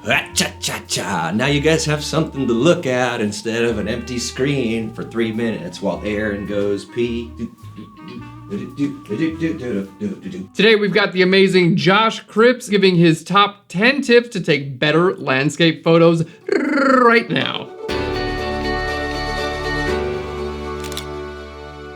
Cha-cha-cha. Now you guys have something to look at instead of an empty screen for 3 minutes while Aaron goes pee. Today we've got the amazing Josh Cripps giving his top 10 tips to take better landscape photos right now.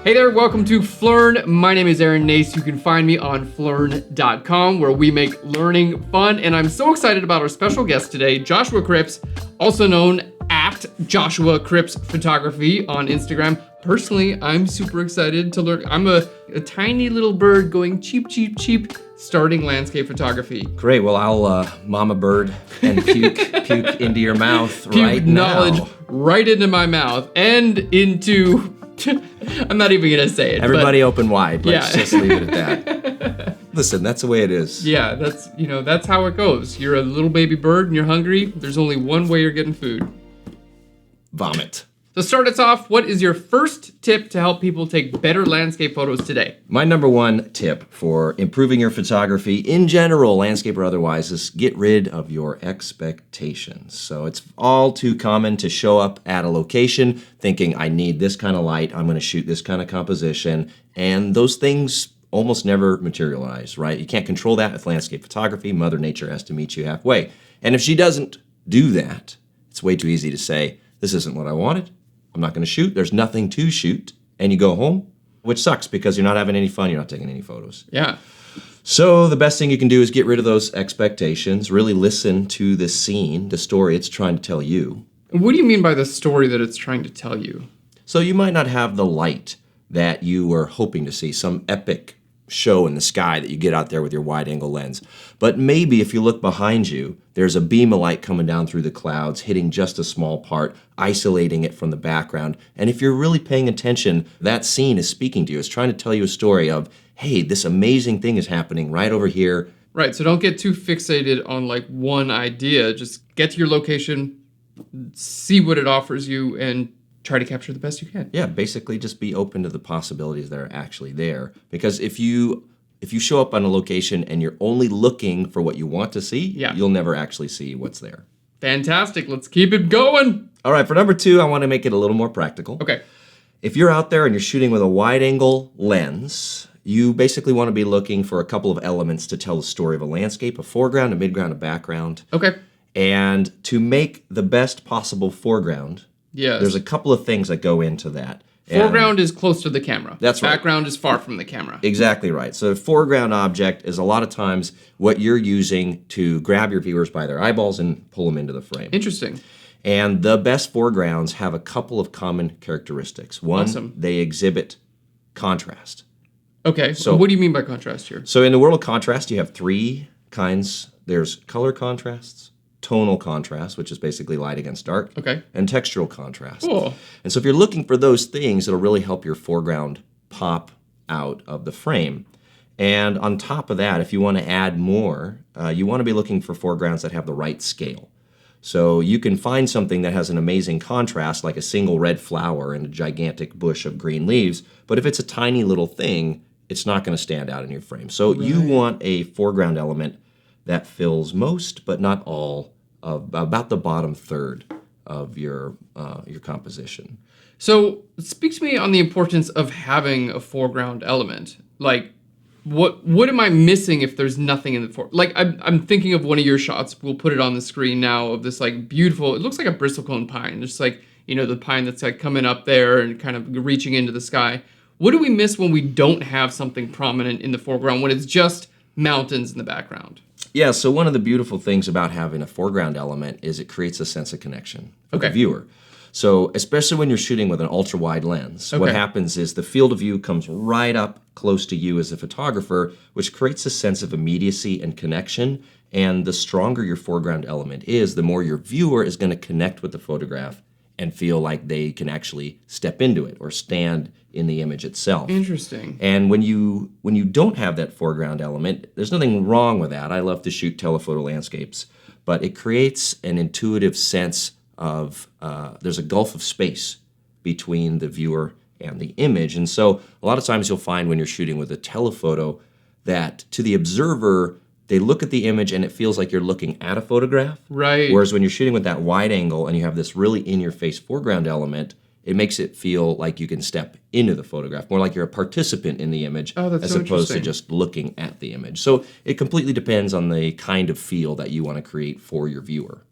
Hey there, welcome to Phlearn. My name is Aaron Nace. You can find me on Phlearn.com where we make learning fun. And I'm so excited about our special guest today, Joshua Cripps, also known at Joshua Cripps Photography on Instagram. Personally, I'm super excited to learn. I'm a tiny little bird going cheep, cheep, cheep, starting landscape photography. Great, well I'll mama bird and puke into your mouth Puke right knowledge now. right into my mouth and into... I'm not even gonna say it. Everybody open wide. Let's Yeah. just leave it at that. Listen, that's the way it is. Yeah, that's how it goes. You're a little baby bird and you're hungry. There's only one way you're getting food. Vomit. So start us off, what is your first tip to help people take better landscape photos today? My number one tip for improving your photography in general, landscape or otherwise, is get rid of your expectations. So it's all too common to show up at a location thinking, I need this kind of light, I'm gonna shoot this kind of composition, and those things almost never materialize, right? You can't control that with landscape photography. Mother Nature has to meet you halfway. And if she doesn't do that, it's way too easy to say, this isn't what I wanted. I'm not gonna shoot, there's nothing to shoot, and you go home, which sucks because you're not having any fun, you're not taking any photos. Yeah. So the best thing you can do is get rid of those expectations, really listen to the scene, the story it's trying to tell you. What do you mean by the story that it's trying to tell you? So you might not have the light that you were hoping to see, some epic show in the sky that you get out there with your wide-angle lens. But maybe if you look behind you, there's a beam of light coming down through the clouds, hitting just a small part, isolating it from the background. And if you're really paying attention, that scene is speaking to you. It's trying to tell you a story of, hey, this amazing thing is happening right over here. Right, so don't get too fixated on like one idea. Just get to your location, see what it offers you, and try to capture the best you can. Yeah, basically just be open to the possibilities that are actually there. Because if you show up on a location and you're only looking for what you want to see, you'll never actually see what's there. Fantastic, let's keep it going. All right, for number two, I want to make it a little more practical. Okay. If you're out there and you're shooting with a wide-angle lens, you basically want to be looking for a couple of elements to tell the story of a landscape, a foreground, a midground, a background. Okay. And to make the best possible foreground, yes, there's a couple of things that go into that. Foreground is close to the camera. That's right. Background is far from the camera. Exactly right. So a foreground object is a lot of times what you're using to grab your viewers by their eyeballs and pull them into the frame. Interesting. And the best foregrounds have a couple of common characteristics. One, they exhibit contrast. Okay, so what do you mean by contrast here? So in the world of contrast, you have three kinds. There's color contrasts, tonal contrast, which is basically light against dark, and textural contrast. Cool. And so if you're looking for those things, it'll really help your foreground pop out of the frame. And on top of that, if you want to add more, you want to be looking for foregrounds that have the right scale. So you can find something that has an amazing contrast, like a single red flower and a gigantic bush of green leaves, but if it's a tiny little thing, it's not going to stand out in your frame. So you want a foreground element that fills most, but not all, of about the bottom third of your composition. So speak to me on the importance of having a foreground element. Like, what am I missing if there's nothing in the foreground? Like, I'm thinking of one of your shots. We'll put it on the screen now of this like beautiful. It looks like a bristlecone pine, just like the pine that's like coming up there and kind of reaching into the sky. What do we miss when we don't have something prominent in the foreground? When it's just mountains in the background? Yeah, so one of the beautiful things about having a foreground element is it creates a sense of connection for the viewer. So especially when you're shooting with an ultra-wide lens, what happens is the field of view comes right up close to you as a photographer, which creates a sense of immediacy and connection. And the stronger your foreground element is, the more your viewer is going to connect with the photograph and feel like they can actually step into it or stand in the image itself. Interesting. And when you don't have that foreground element, there's nothing wrong with that. I love to shoot telephoto landscapes, but it creates an intuitive sense of there's a gulf of space between the viewer and the image. And so a lot of times you'll find when you're shooting with a telephoto that to the observer, they look at the image and it feels like you're looking at a photograph. Right. Whereas when you're shooting with that wide angle and you have this really in-your-face foreground element, it makes it feel like you can step into the photograph, more like you're a participant in the image that's as so opposed to interesting. just looking at the image. So it completely depends on the kind of feel that you want to create for your viewer.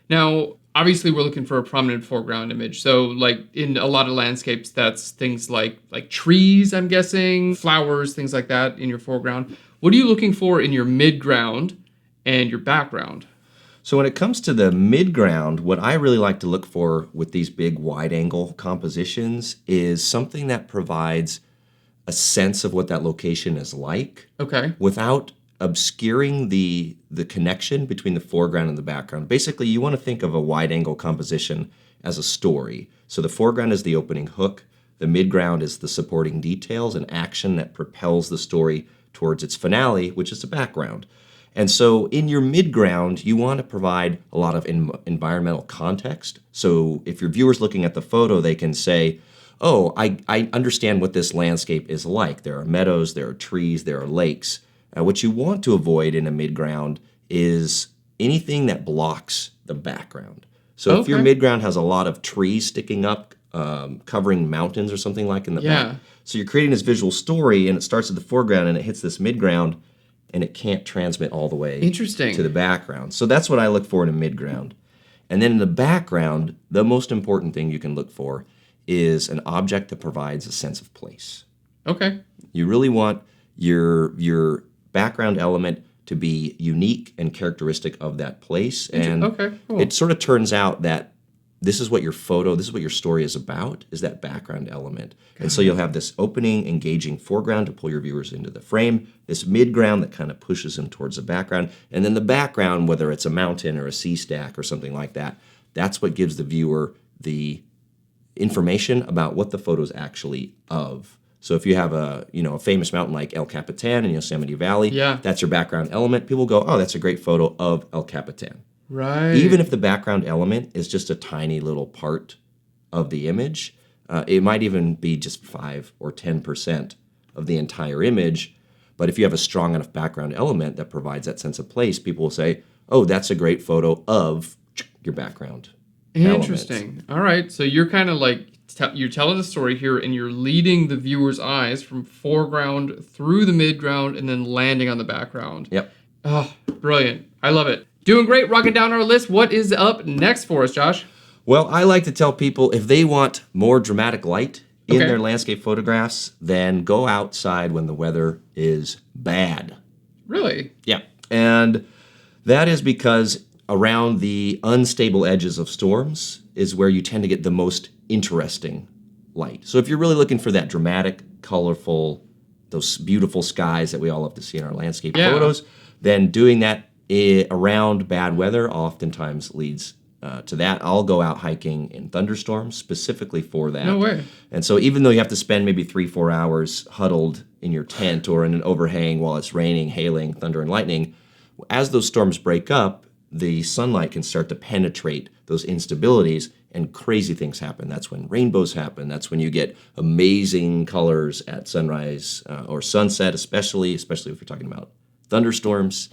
Now, obviously, we're looking for a prominent foreground image. So, like in a lot of landscapes, that's things like trees, I'm guessing, flowers, things like that in your foreground. What are you looking for in your midground and your background? So when it comes to the midground, what I really like to look for with these big wide-angle compositions is something that provides a sense of what that location is like Okay. without obscuring the connection between the foreground and the background. Basically, you want to think of a wide-angle composition as a story. So the foreground is the opening hook, the midground is the supporting details and action that propels the story towards its finale, which is the background. And so in your midground, you want to provide a lot of environmental context. So if your viewer's looking at the photo, they can say, oh, I understand what this landscape is like. There are meadows, there are trees, there are lakes. What you want to avoid in a midground is anything that blocks the background. So if your Okay. midground has a lot of trees sticking up, covering mountains or something like in the back. So you're creating this visual story and it starts at the foreground and it hits this midground and it can't transmit all the way Interesting. to the background. So that's what I look for in a midground. And then in the background, the most important thing you can look for is an object that provides a sense of place. Okay. You really want your background element to be unique and characteristic of that place. And Okay, cool. it sort of turns out that this is what your story is about, is that background element. And so you'll have this opening, engaging foreground to pull your viewers into the frame, this midground that kind of pushes them towards the background, and then the background, whether it's a mountain or a sea stack or something like that, that's what gives the viewer the information about what the photo's actually of. So if you have a famous mountain like El Capitan in Yosemite Valley, that's your background element. People go, oh, that's a great photo of El Capitan. Right. Even if the background element is just a tiny little part of the image, it might even be just 5 or 10% of the entire image. But if you have a strong enough background element that provides that sense of place, people will say, oh, that's a great photo of your background Interesting. element. All right. So you're kind of like, you're telling the story here and you're leading the viewer's eyes from foreground through the midground and then landing on the background. Yep. Oh, brilliant. I love it. Doing great, rocking down our list. What is up next for us, Josh? Well, I like to tell people if they want more dramatic light in their landscape photographs, then go outside when the weather is bad. Really? Yeah. And that is because around the unstable edges of storms is where you tend to get the most interesting light. So if you're really looking for that dramatic, colorful, those beautiful skies that we all love to see in our landscape photos, then doing that around bad weather oftentimes leads to that. I'll go out hiking in thunderstorms specifically for that. No way. And so even though you have to spend maybe 3-4 hours huddled in your tent or in an overhang while it's raining, hailing, thunder, and lightning, as those storms break up, the sunlight can start to penetrate those instabilities and crazy things happen. That's when rainbows happen. That's when you get amazing colors at sunrise or sunset, especially if you're talking about thunderstorms.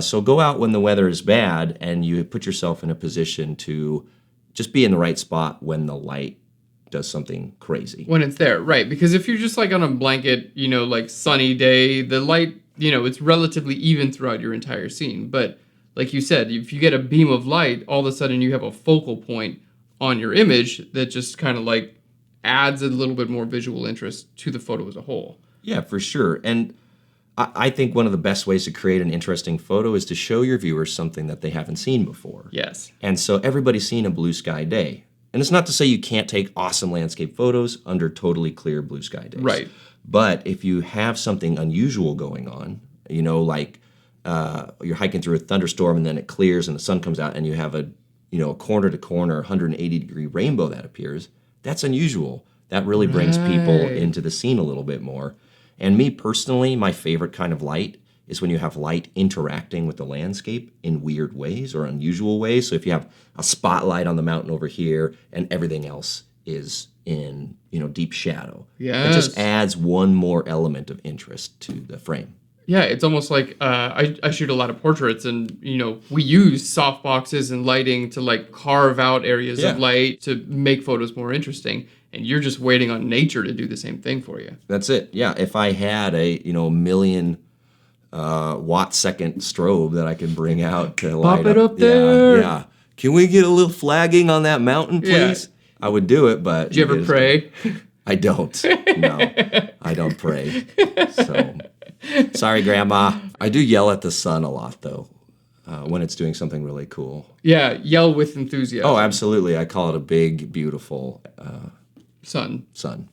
So go out when the weather is bad and you put yourself in a position to just be in the right spot when the light does something crazy. When it's there, right. Because if you're just like on a blanket, like sunny day, the light, it's relatively even throughout your entire scene. But like you said, if you get a beam of light, all of a sudden you have a focal point on your image that just kind of like adds a little bit more visual interest to the photo as a whole. Yeah, for sure. And I think one of the best ways to create an interesting photo is to show your viewers something that they haven't seen before. Yes. And so everybody's seen a blue sky day. And it's not to say you can't take awesome landscape photos under totally clear blue sky days. Right. But if you have something unusual going on, like you're hiking through a thunderstorm and then it clears and the sun comes out and you have a corner to corner 180-degree rainbow that appears, that's unusual. That really brings people into the scene a little bit more. And me personally, my favorite kind of light is when you have light interacting with the landscape in weird ways or unusual ways. So if you have a spotlight on the mountain over here and everything else is in, deep shadow. It just adds one more element of interest to the frame. Yeah, it's almost like I shoot a lot of portraits, and we use soft boxes and lighting to like carve out areas Yeah. of light to make photos more interesting. And you're just waiting on nature to do the same thing for you. That's it. Yeah. If I had a million watt second strobe that I could bring out to light it up there. Yeah, yeah. Can we get a little flagging on that mountain, please? Yeah. I would do it, but Do you ever pray? I don't. No, I don't pray. So, sorry, Grandma. I do yell at the sun a lot, though, when it's doing something really cool. Yeah, yell with enthusiasm. Oh, absolutely. I call it a big, beautiful sun.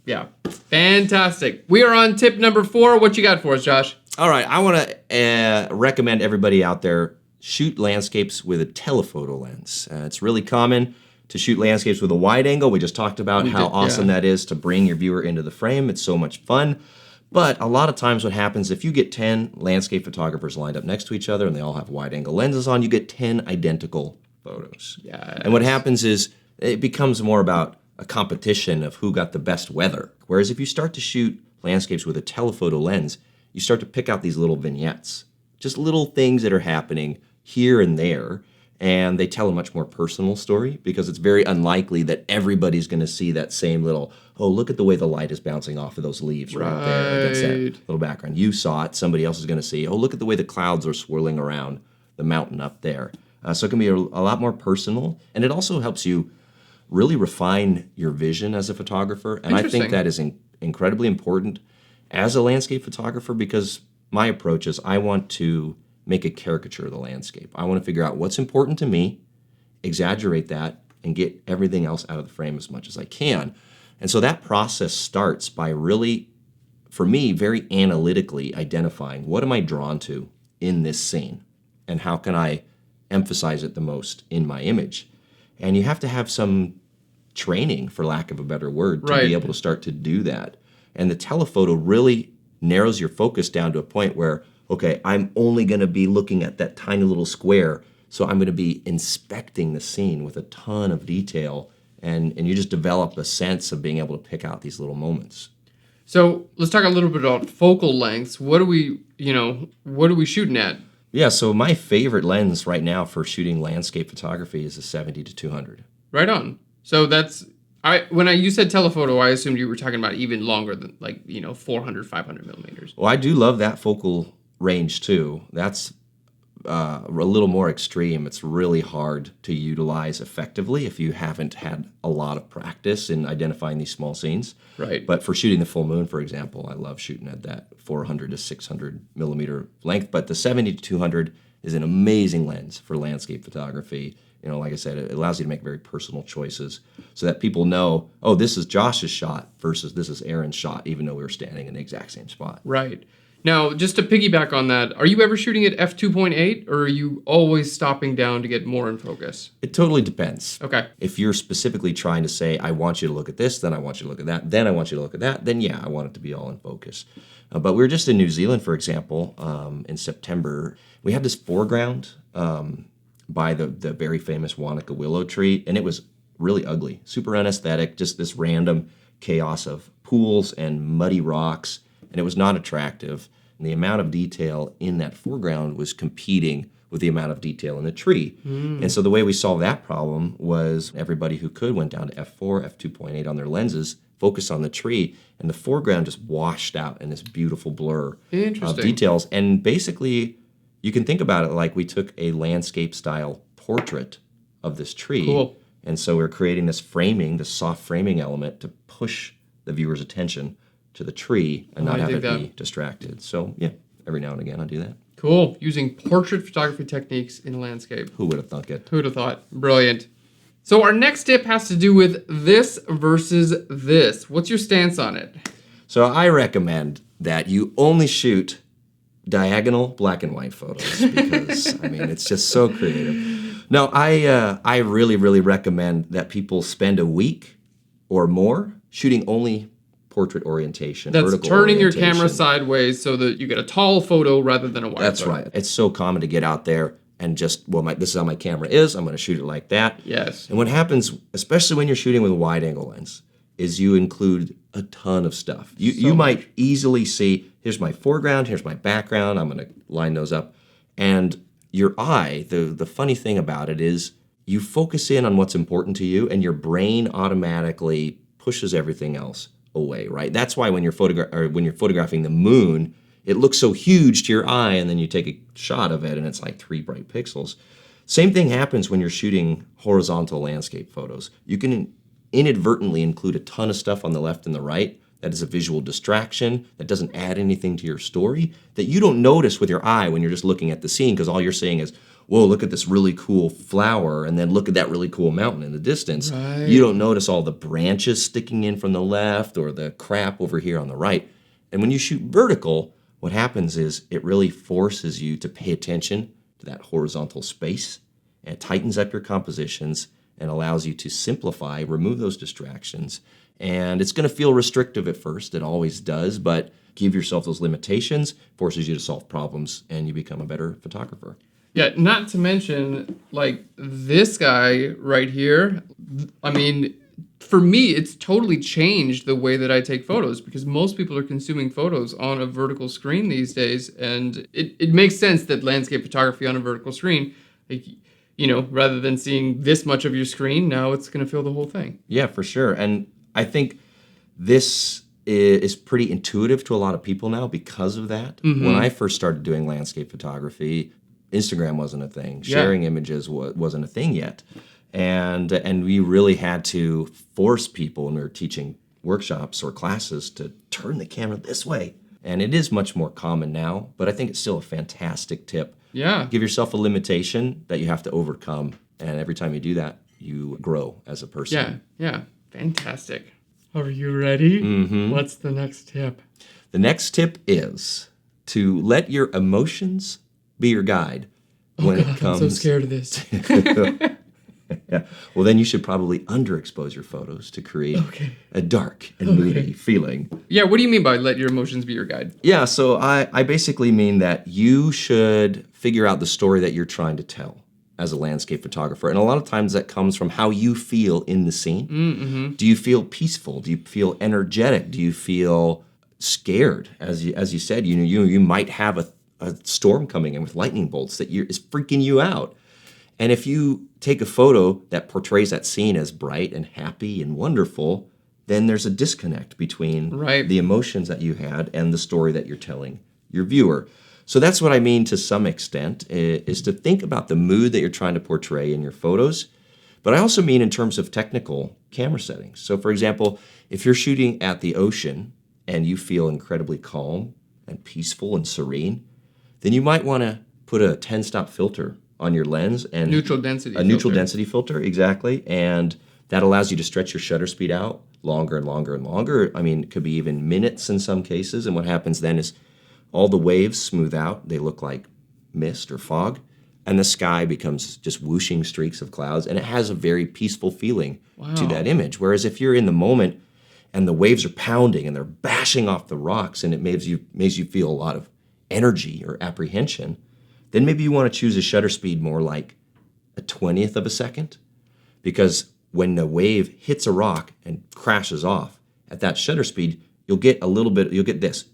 Yeah. Fantastic. We are on tip number 4. What you got for us, Josh? All right. I want to recommend everybody out there shoot landscapes with a telephoto lens. It's really common to shoot landscapes with a wide angle. We just talked about how awesome that is to bring your viewer into the frame. It's so much fun. But a lot of times what happens, if you get 10 landscape photographers lined up next to each other and they all have wide angle lenses on, you get 10 identical photos. Yeah. And what happens is it becomes more about a competition of who got the best weather. Whereas if you start to shoot landscapes with a telephoto lens, you start to pick out these little vignettes, just little things that are happening here and there, and they tell a much more personal story because it's very unlikely that everybody's going to see that same little, oh, look at the way the light is bouncing off of those leaves right there against that little background. You saw it, somebody else is going to see, oh, look at the way the clouds are swirling around the mountain up there. So it can be a lot more personal, and it also helps you really refine your vision as a photographer, and I think that is incredibly important as a landscape photographer because my approach is I want to make a caricature of the landscape. I want to figure out what's important to me, exaggerate that, and get everything else out of the frame as much as I can. And so that process starts by really, for me, very analytically identifying what am I drawn to in this scene and how can I emphasize it the most in my image. And you have to have some training, for lack of a better word, to be able to start to do that. And the telephoto really narrows your focus down to a point where, okay, I'm only going to be looking at that tiny little square, so I'm going to be inspecting the scene with a ton of detail, and you just develop a sense of being able to pick out these little moments. So let's talk a little bit about focal lengths. What are we shooting at? Yeah, so my favorite lens right now for shooting landscape photography is a 70-200. Right on. So that's when you said telephoto, I assumed you were talking about even longer than 400, 500 millimeters. Well, I do love that focal range too. That's a little more extreme. It's really hard to utilize effectively if you haven't had a lot of practice in identifying these small scenes. Right. But for shooting the full moon, for example, I love shooting at that 400 to 600 millimeter length. But the 70-200 is an amazing lens for landscape photography. Like I said, it allows you to make very personal choices so that people know, oh, this is Josh's shot versus this is Aaron's shot, even though we were standing in the exact same spot. Right. Now, just to piggyback on that, are you ever shooting at f2.8 or are you always stopping down to get more in focus? It totally depends. Okay. If you're specifically trying to say, I want you to look at this, then I want you to look at that, then I want you to look at that, then yeah, I want it to be all in focus. But we were just in New Zealand, for example, in September. We had this foreground by the very famous Wanaka willow tree, and it was really ugly, super unaesthetic, just this random chaos of pools and muddy rocks, and it was not attractive. And the amount of detail in that foreground was competing with the amount of detail in the tree. And so the way we solved that problem was everybody who could went down to f4, f2.8 on their lenses, focused on the tree, and the foreground just washed out in this beautiful blur of details. And basically, you can think about it like we took a landscape-style portrait of this tree. Cool. And so we're creating this framing, this soft framing element to push the viewer's attention to the tree and not have it be distracted. So, yeah, every now and again I do that. Cool. Using portrait photography techniques in landscape. Who would have thunk it? Who would have thought? Brilliant. So our next tip has to do with this versus this. What's your stance on it? So I recommend that you only shoot diagonal black and white photos because, it's just so creative. No, I really, really recommend that people spend a week or more shooting only portrait orientation. That's vertical turning orientation. your camera sideways so that you get a tall photo rather than a wide That's photo. right. It's so common to get out there and just, this is how my camera is. I'm going to shoot it like that. Yes. And what happens, especially when you're shooting with a wide angle lens, is you include a ton of stuff. You So might easily see, here's my foreground, here's my background, I'm going to line those up. And your eye, the funny thing about it is you focus in on what's important to you and your brain automatically pushes everything else away, right? That's why when you're photographing the moon, it looks so huge to your eye, and then you take a shot of it and it's like 3 bright pixels. Same thing happens when you're shooting horizontal landscape photos. You can inadvertently include a ton of stuff on the left and the right that is a visual distraction, that doesn't add anything to your story, that you don't notice with your eye when you're just looking at the scene, because all you're seeing is, whoa, look at this really cool flower, and then look at that really cool mountain in the distance. Right. You don't notice all the branches sticking in from the left or the crap over here on the right. And when you shoot vertical, what happens is it really forces you to pay attention to that horizontal space, and it tightens up your compositions and allows you to simplify, remove those distractions. And it's going to feel restrictive at first, it always does, but give yourself those limitations, forces you to solve problems, and you become a better photographer. Yeah, not to mention, like, this guy right here, I mean, for me, it's totally changed the way that I take photos, because most people are consuming photos on a vertical screen these days, and it makes sense that landscape photography on a vertical screen, like, you know, rather than seeing this much of your screen, now it's going to fill the whole thing. Yeah, for sure. And I think this is pretty intuitive to a lot of people now because of that. Mm-hmm. When I first started doing landscape photography, Instagram wasn't a thing. Sharing images wasn't a thing yet. And we really had to force people when we were teaching workshops or classes to turn the camera this way. And it is much more common now, but I think it's still a fantastic tip. Yeah. Give yourself a limitation that you have to overcome. And every time you do that, you grow as a person. Yeah. Fantastic. Are you ready? Mm-hmm. What's the next tip? The next tip is to let your emotions be your guide when it comes. I'm so scared of this. Yeah. Well, then you should probably underexpose your photos to create a dark and moody feeling. Yeah, what do you mean by let your emotions be your guide? Yeah, so I basically mean that you should figure out the story that you're trying to tell as a landscape photographer. And a lot of times that comes from how you feel in the scene. Mm-hmm. Do you feel peaceful? Do you feel energetic? Do you feel scared? As you said, you might have a storm coming in with lightning bolts that is freaking you out. And if you take a photo that portrays that scene as bright and happy and wonderful, then there's a disconnect between the emotions that you had and the story that you're telling your viewer. So that's what I mean to some extent, is to think about the mood that you're trying to portray in your photos. But I also mean in terms of technical camera settings. So for example, if you're shooting at the ocean and you feel incredibly calm and peaceful and serene, then you might want to put a 10-stop filter on your lens and neutral density neutral density filter, exactly. And that allows you to stretch your shutter speed out longer and longer and longer. I mean, it could be even minutes in some cases. And what happens then is all the waves smooth out. They look like mist or fog. And the sky becomes just whooshing streaks of clouds. And it has a very peaceful feeling to that image. Whereas if you're in the moment and the waves are pounding and they're bashing off the rocks and it makes you feel a lot of energy or apprehension, then maybe you want to choose a shutter speed more like a 20th of a second. Because when the wave hits a rock and crashes off, at that shutter speed, you'll get this.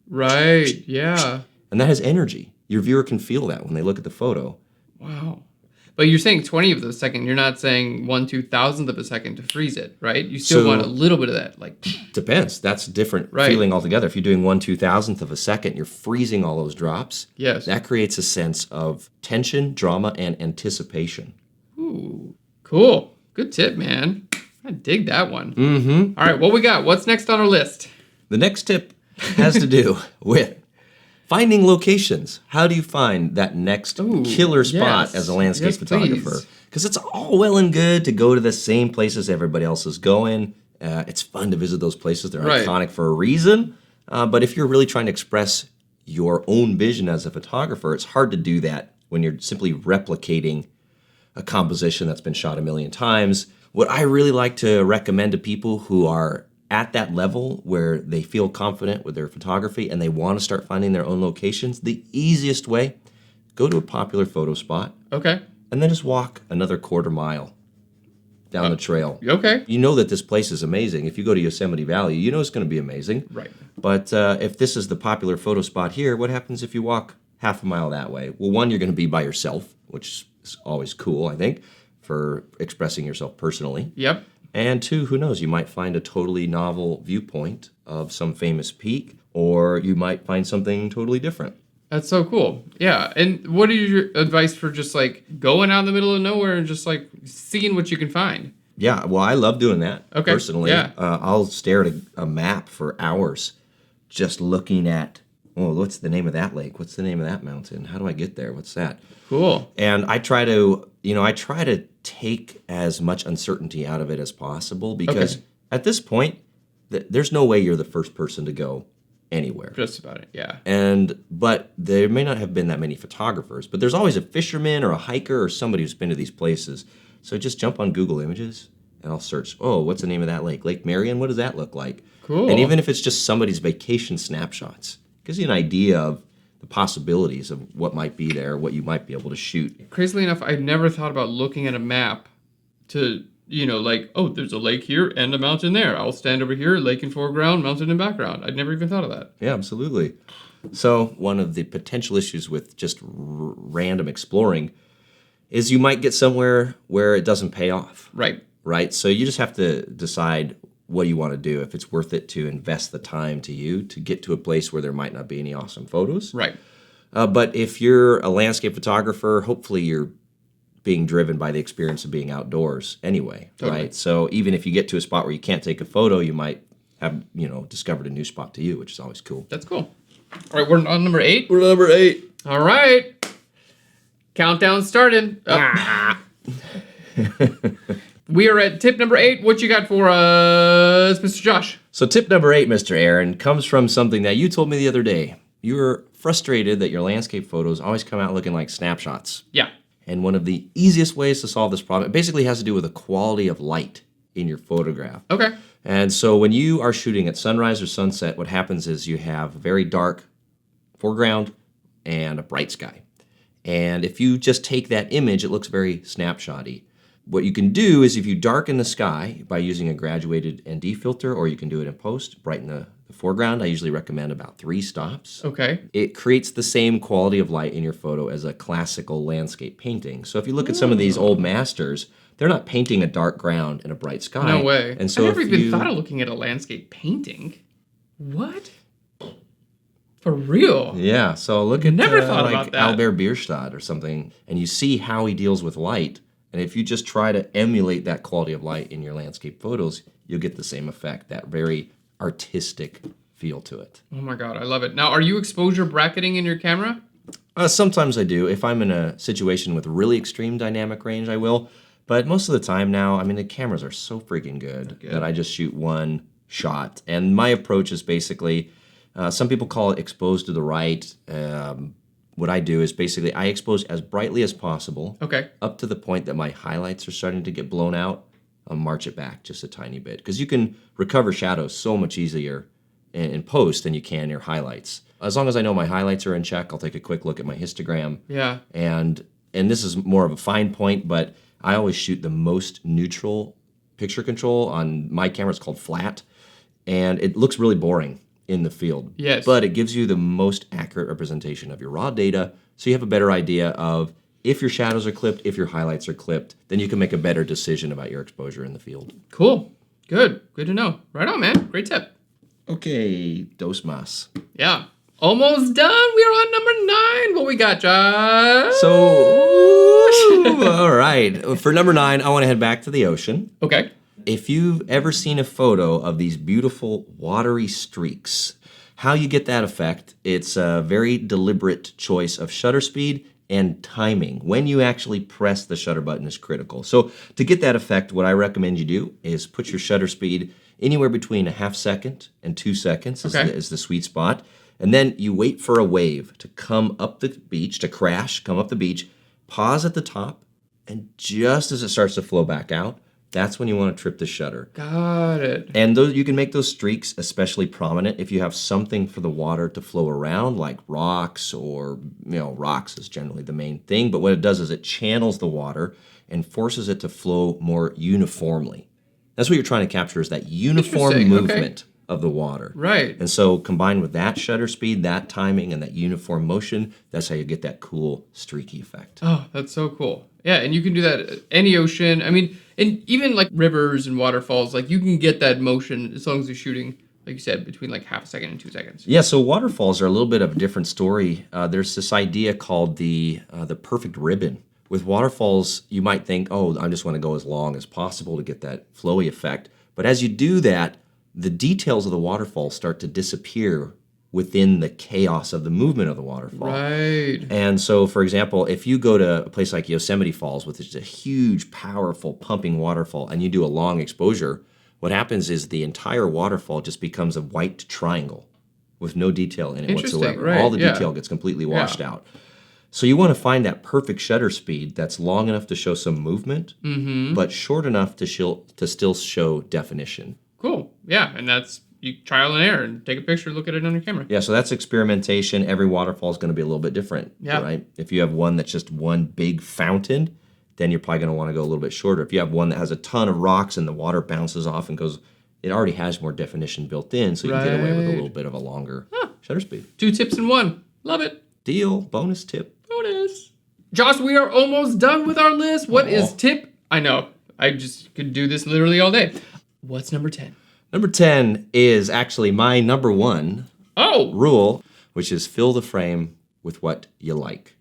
Right, yeah. And that has energy. Your viewer can feel that when they look at the photo. Wow. But you're saying 20 of the second. You're not saying 1/2000th of a second to freeze it, right? You still want a little bit of that, like. Depends. That's a different feeling altogether. If you're doing 1/2000th of a second, you're freezing all those drops. Yes. That creates a sense of tension, drama, and anticipation. Ooh, cool. Good tip, man. I dig that one. Mm-hmm. All right, what we got? What's next on our list? The next tip has to do with finding locations. How do you find that next killer spot as a landscape photographer? Because it's all well and good to go to the same places everybody else is going. It's fun to visit those places. They're iconic for a reason. But if you're really trying to express your own vision as a photographer, it's hard to do that when you're simply replicating a composition that's been shot a million times. What I really like to recommend to people who are at that level where they feel confident with their photography and they want to start finding their own locations, the easiest way, go to a popular photo spot. Okay. And then just walk another quarter mile. down the trail. Okay. You know that this place is amazing. If you go to Yosemite Valley, you know it's going to be amazing. Right. But if this is the popular photo spot here, what happens if you walk half a mile that way? Well, one, you're going to be by yourself, which is always cool, I think, for expressing yourself personally. Yep. And two, who knows, you might find a totally novel viewpoint of some famous peak, or you might find something totally different. That's so cool. Yeah. And what is your advice for just like going out in the middle of nowhere and just like seeing what you can find? Yeah, well, I love doing that, Okay, personally. yeah. I'll stare at a map for hours just looking at, oh, what's the name of that lake? What's the name of that mountain? How do I get there? What's that? Cool. And I try to take as much uncertainty out of it as possible because at this point, there's no way you're the first person to go anywhere. Just about it, yeah. But there may not have been that many photographers, but there's always a fisherman or a hiker or somebody who's been to these places. So just jump on Google Images and I'll search, oh, what's the name of that lake? Lake Marion, what does that look like? Cool. And even if it's just somebody's vacation snapshots, it gives you an idea of the possibilities of what might be there, what you might be able to shoot. Crazily enough, I never thought about looking at a map to, like, oh, there's a lake here and a mountain there. I'll stand over here, lake in foreground, mountain in background. I'd never even thought of that. Yeah, absolutely. So one of the potential issues with just random exploring is you might get somewhere where it doesn't pay off. Right? So you just have to decide what you want to do, if it's worth it to invest the time to get to a place where there might not be any awesome photos. Right. But if you're a landscape photographer, hopefully you're being driven by the experience of being outdoors anyway, Totally. right? So even if you get to a spot where you can't take a photo, you might have, discovered a new spot to you, which is always cool. That's cool. All right, we're on number 8. We're number 8. All right. Countdown started. We are at tip number 8. What you got for us, Mr. Josh? So tip number 8, Mr. Aaron, comes from something that you told me the other day. You were frustrated that your landscape photos always come out looking like snapshots. Yeah. And one of the easiest ways to solve this problem, it basically has to do with the quality of light in your photograph. Okay. And so when you are shooting at sunrise or sunset, what happens is you have a very dark foreground and a bright sky. And if you just take that image, it looks very snapshotty. What you can do is if you darken the sky by using a graduated ND filter, or you can do it in post, brighten the foreground. I usually recommend about 3 stops. Okay. It creates the same quality of light in your photo as a classical landscape painting. So if you look at some of these old masters, they're not painting a dark ground and a bright sky. No way. And so I never even thought of looking at a landscape painting. What? For real? Yeah, so look at Never thought about that. Albert Bierstadt or something, and you see how he deals with light. And if you just try to emulate that quality of light in your landscape photos, you'll get the same effect, that very artistic feel to it. Oh my God, I love it. Now, are you exposure bracketing in your camera? Sometimes I do. If I'm in a situation with really extreme dynamic range, I will. But most of the time now, the cameras are so freaking good that I just shoot one shot. And my approach is basically, some people call it exposed to the right. What I do is basically I expose as brightly as possible. Okay. Up to the point that my highlights are starting to get blown out. I'll march it back just a tiny bit. Because you can recover shadows so much easier in post than you can your highlights. As long as I know my highlights are in check, I'll take a quick look at my histogram. Yeah. And this is more of a fine point, but I always shoot the most neutral picture control on my camera. It's called flat. And it looks really boring in the field. Yes. But it gives you the most accurate representation of your raw data, so you have a better idea of if your shadows are clipped, if your highlights are clipped, then you can make a better decision about your exposure in the field. Cool. Good. Good to know. Right on, man. Great tip. Okay, dos mas. Yeah. Almost done. We're on number 9. What we got, Josh? So, all right. For number 9, I want to head back to the ocean. Okay. If you've ever seen a photo of these beautiful watery streaks, how you get that effect, it's a very deliberate choice of shutter speed and timing. When you actually press the shutter button is critical. So to get that effect, what I recommend you do is put your shutter speed anywhere between a half second and 2 seconds is the sweet spot. And then you wait for a wave to come up the beach, to crash, come up the beach, pause at the top, and just as it starts to flow back out, That's when you want to trip the shutter. Got it. And those, you can make those streaks especially prominent if you have something for the water to flow around, like rocks, or rocks is generally the main thing. But what it does is it channels the water and forces it to flow more uniformly. That's what you're trying to capture, is that uniform Interesting. movement of the water. Right. And so combined with that shutter speed, that timing, and that uniform motion, that's how you get that cool streaky effect. Oh, that's so cool. Yeah, and you can do that at any ocean. I mean, and even like rivers and waterfalls, like you can get that motion as long as you're shooting, like you said, between like half a second and 2 seconds. Yeah, so waterfalls are a little bit of a different story. There's this idea called the perfect ribbon. With waterfalls, you might think, oh, I just want to go as long as possible to get that flowy effect. But as you do that, the details of the waterfall start to disappear within the chaos of the movement of the waterfall. Right. And so, for example, if you go to a place like Yosemite Falls, which is a huge, powerful, pumping waterfall, and you do a long exposure, what happens is the entire waterfall just becomes a white triangle with no detail in it Interesting, whatsoever. right, All the yeah. detail gets completely washed out. So you want to find that perfect shutter speed that's long enough to show some movement, but short enough to still show definition. Cool. Yeah, and that's you trial and error and take a picture, look at it on your camera. Yeah, so that's experimentation. Every waterfall is going to be a little bit different, Yeah. right? If you have one that's just one big fountain, then you're probably going to want to go a little bit shorter. If you have one that has a ton of rocks and the water bounces off and goes, it already has more definition built in, so you can get away with a little bit of a longer shutter speed. 2 tips in 1. Love it. Deal. Bonus tip. Bonus. Josh, we are almost done with our list. What is tip? I know. I just could do this literally all day. What's number 10? Number 10 is actually my number 1 rule, which is fill the frame with what you like.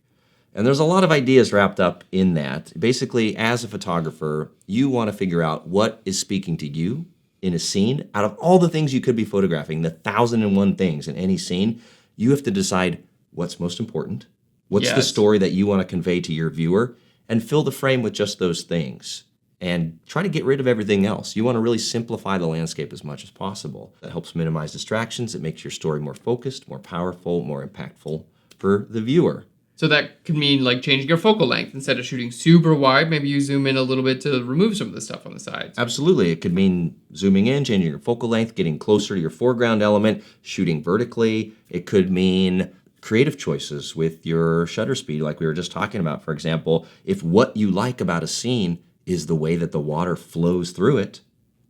And there's a lot of ideas wrapped up in that. Basically, as a photographer, you want to figure out what is speaking to you in a scene. Out of all the things you could be photographing, the 1,001 things in any scene, you have to decide what's most important, what's the story that you want to convey to your viewer, and fill the frame with just those things. And try to get rid of everything else. You want to really simplify the landscape as much as possible. That helps minimize distractions. It makes your story more focused, more powerful, more impactful for the viewer. So that could mean like changing your focal length. Instead of shooting super wide, maybe you zoom in a little bit to remove some of the stuff on the sides. Absolutely. It could mean zooming in, changing your focal length, getting closer to your foreground element, shooting vertically. It could mean creative choices with your shutter speed, like we were just talking about. For example, if what you like about a scene is the way that the water flows through it,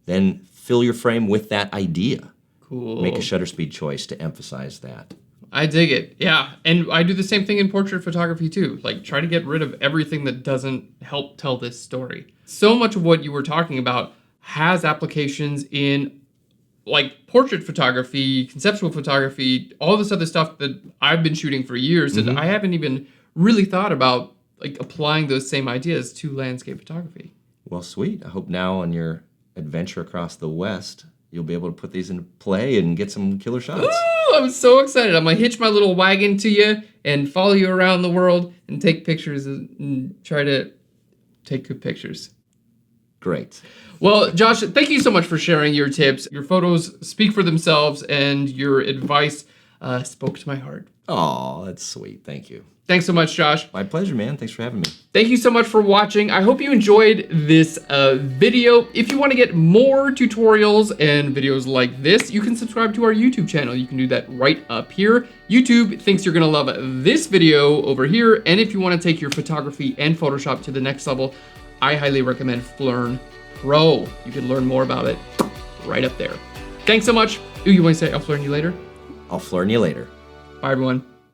then fill your frame with that idea. Cool. Make a shutter speed choice to emphasize that. I dig it. Yeah. And I do the same thing in portrait photography too. Like try to get rid of everything that doesn't help tell this story. So much of what you were talking about has applications in like portrait photography, conceptual photography, all this other stuff that I've been shooting for years and I haven't even really thought about like applying those same ideas to landscape photography. Well, sweet. I hope now on your adventure across the West, you'll be able to put these into play and get some killer shots. Ooh, I'm so excited. I'm going to hitch my little wagon to you and follow you around the world and take pictures and try to take good pictures. Great. Well, Josh, thank you so much for sharing your tips. Your photos speak for themselves and your advice spoke to my heart. Oh, that's sweet. Thank you. Thanks so much, Josh. My pleasure, man. Thanks for having me. Thank you so much for watching. I hope you enjoyed this video. If you want to get more tutorials and videos like this, you can subscribe to our YouTube channel. You can do that right up here. YouTube thinks you're gonna love this video over here. And if you want to take your photography and Photoshop to the next level, I highly recommend Phlearn Pro. You can learn more about it right up there. Thanks so much. Ooh, you want to say I'll Phlearn you later? I'll Phlearn you later. Bye, everyone.